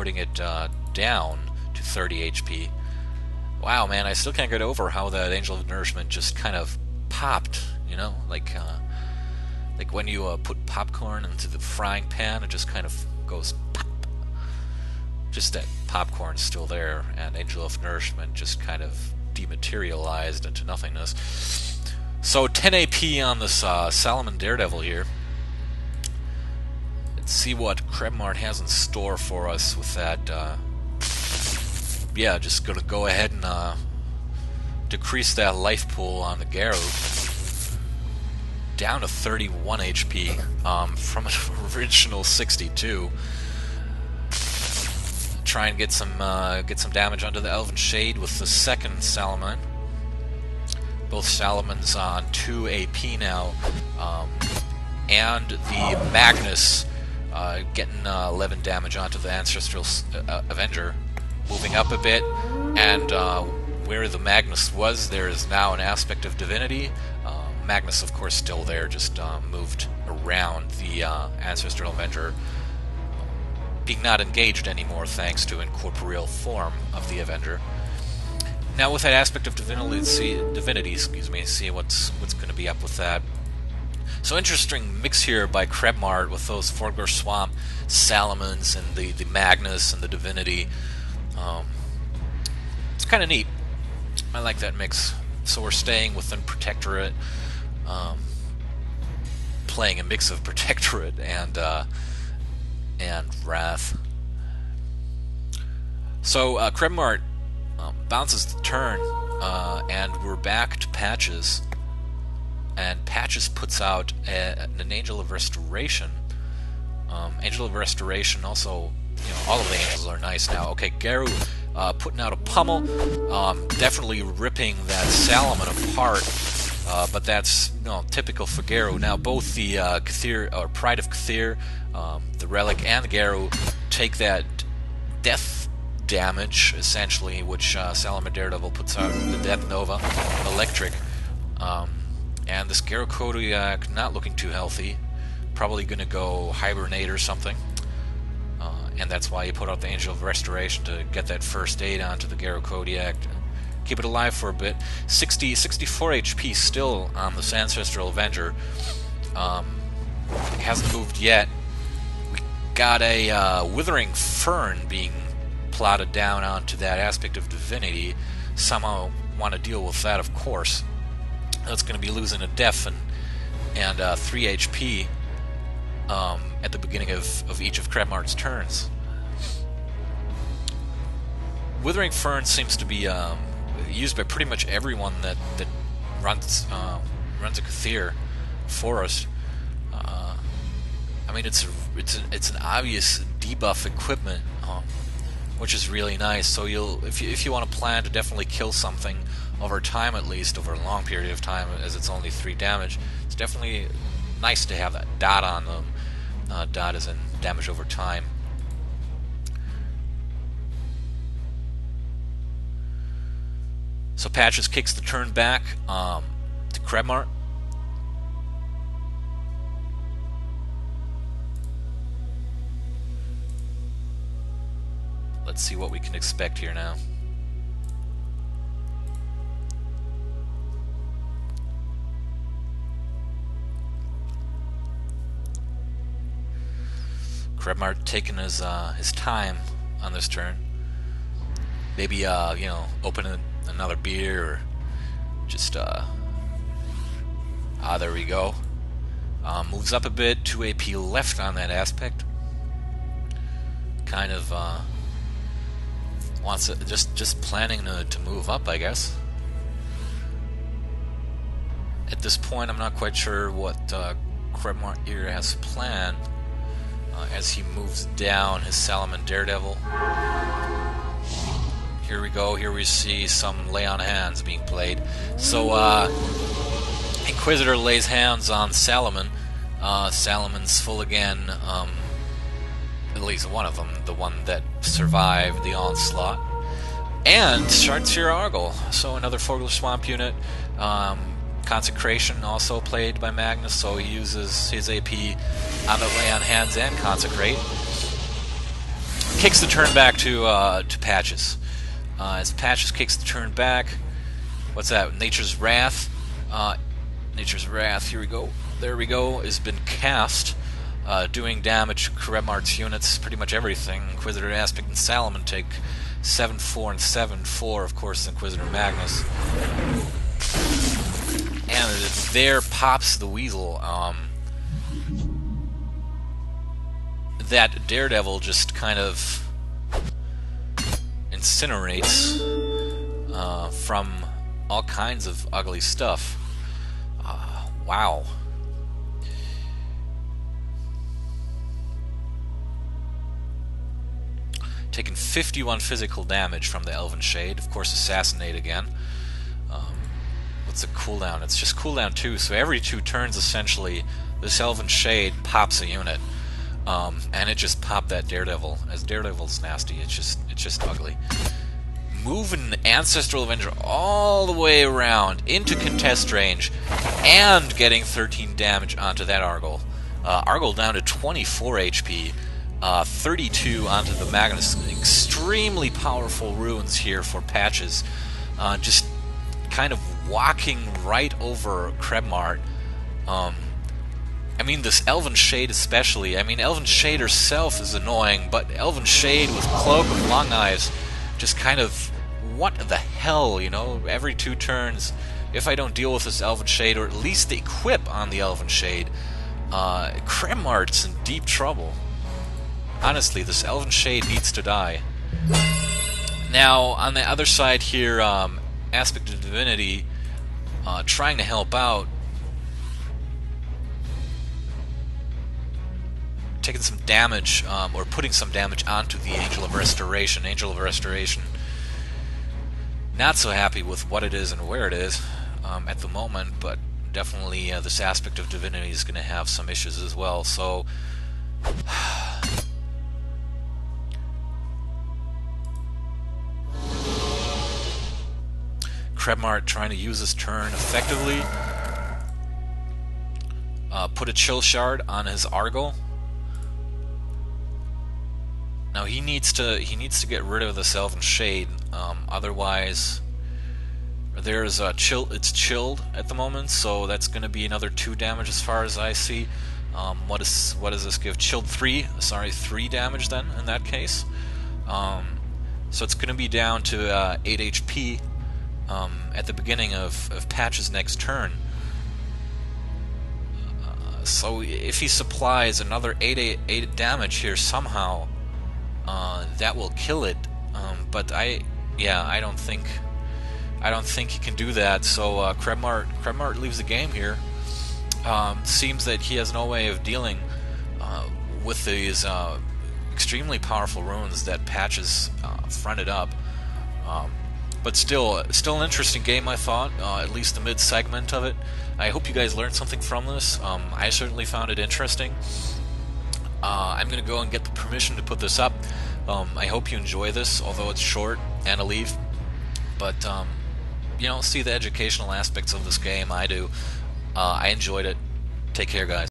putting it down to 30 HP. Wow, man, I still can't get over how that Angel of Nourishment just kind of popped, you know? Like when you put popcorn into the frying pan, it just kind of goes pop. Just that popcorn's still there, and Angel of Nourishment just kind of dematerialized into nothingness. So 10 AP on this Salomon Daredevil here. Let's see what Krebmart has in store for us with that. Yeah, just gonna go ahead and decrease that life pool on the Garou down to 31 HP from an original 62. Try and get some damage onto the Elven Shade with the second Salomon. Both Salomons on 2 AP now, and the Magnus getting 11 damage onto the Ancestral Avenger, moving up a bit, and where the Magnus was, there is now an aspect of Divinity. Magnus, of course, still there, just moved around the Ancestral Avenger, being not engaged anymore thanks to incorporeal form of the Avenger. Now with that aspect of divinity, see what's going to be up with that. So interesting mix here by Krebmart with those Forgor Swamp Salomons and the Magnus and the Divinity. It's kind of neat. I like that mix. So we're staying within Protectorate, playing a mix of Protectorate and Wrath. So Krebmart bounces the turn, and we're back to Patches. And Patches puts out an Angel of Restoration. Angel of Restoration also, all of the angels are nice now. Okay, Garou putting out a pummel, definitely ripping that Salomon apart, but that's typical for Garou. Now both the Cthir, or Pride of Cthir, the Relic, and the Garou take that death damage, essentially, which Salomon Daredevil puts out, the Death Nova, Electric. And this Garou Kodiak not looking too healthy, probably going to go hibernate or something. And that's why you put out the Angel of Restoration, to get that first aid onto the Garou Kodiak, keep it alive for a bit. 64 HP still on this Ancestral Avenger. It hasn't moved yet. We got a Withering Fern being plotted down onto that aspect of Divinity. Somehow want to deal with that, of course. That's going to be losing a Def and 3 HP at the beginning of each of Krebmart's turns. Withering Fern seems to be used by pretty much everyone that runs a Cthir forest. I mean, it's an obvious debuff equipment, which is really nice. So if you want to plan to definitely kill something over time, at least over a long period of time, as it's only 3 damage, it's definitely nice to have that dot on them. Dot is in damage over time. So Patches kicks the turn back to Krebmart. Let's see what we can expect here now. Krebmart taking his time on this turn. Maybe open another beer, or just there we go. Moves up a bit, 2 AP left on that aspect. Kind of wants to, just planning to move up, I guess. At this point, I'm not quite sure what Krebmart here has planned. As he moves down his Salomon Daredevil. Here we go. Here we see some lay on hands being played. So Inquisitor lays hands on Salomon. Salomon's full again. At least one of them, the one that survived the onslaught. And starts here Argle. So another Forgor Swamp unit. Consecration also played by Magnus, so he uses his AP on the lay on hands and Consecrate. kicks the turn back to Patches. As Patches kicks the turn back, what's that? Nature's Wrath. Nature's Wrath. Here we go. There we go. Has been cast, doing damage to Krebmart's units. Pretty much everything. Inquisitor Aspect and Salomon take 7-4 and 7-4. Of course, Inquisitor Magnus. And there pops the weasel. That Daredevil just kind of incinerates from all kinds of ugly stuff. Wow. Taking 51 physical damage from the Elven Shade. Of course, Assassinate again. What's the cooldown? It's just cooldown 2, so every 2 turns, essentially, this Elven Shade pops a unit. And it just popped that Daredevil. As Daredevil's nasty, it's just ugly. Moving Ancestral Avenger all the way around into contest range, and getting 13 damage onto that Argyle. Argyle down to 24 HP, 32 onto the Magnus. Extremely powerful runes here for Patches. Just kind of walking right over Krebmart. I mean, this Elven Shade especially. I mean, Elven Shade herself is annoying, but Elven Shade with Cloak of Long Knives, just kind of, what the hell, you know? Every 2 turns, if I don't deal with this Elven Shade, or at least the equip on the Elven Shade, Krebmart's in deep trouble. Honestly, this Elven Shade needs to die. Now, on the other side here, Aspect of Divinity, trying to help out, taking some damage, or putting some damage onto the Angel of Restoration. Angel of Restoration, not so happy with what it is and where it is at the moment, but definitely this Aspect of Divinity is going to have some issues as well. So Krebmart trying to use his turn effectively. Put a Chill Shard on his Argyle. Now he needs to get rid of this Elven Shade. Otherwise, there's it's chilled at the moment, so that's going to be another 2 damage as far as I see. What does this give? Chilled 3. Sorry, 3 damage then in that case. So it's going to be down to 8 HP at the beginning of Patch's next turn. So if he supplies another 8 damage here somehow, that will kill it. But I don't think he can do that. So Krebmart leaves the game here. Seems that he has no way of dealing with these extremely powerful runes that Patches fronted up. But still an interesting game, I thought, at least the mid-segment of it. I hope you guys learned something from this. I certainly found it interesting. I'm going to go and get the permission to put this up. I hope you enjoy this, although it's short and a leave. But, you know, see the educational aspects of this game. I do. I enjoyed it. Take care, guys.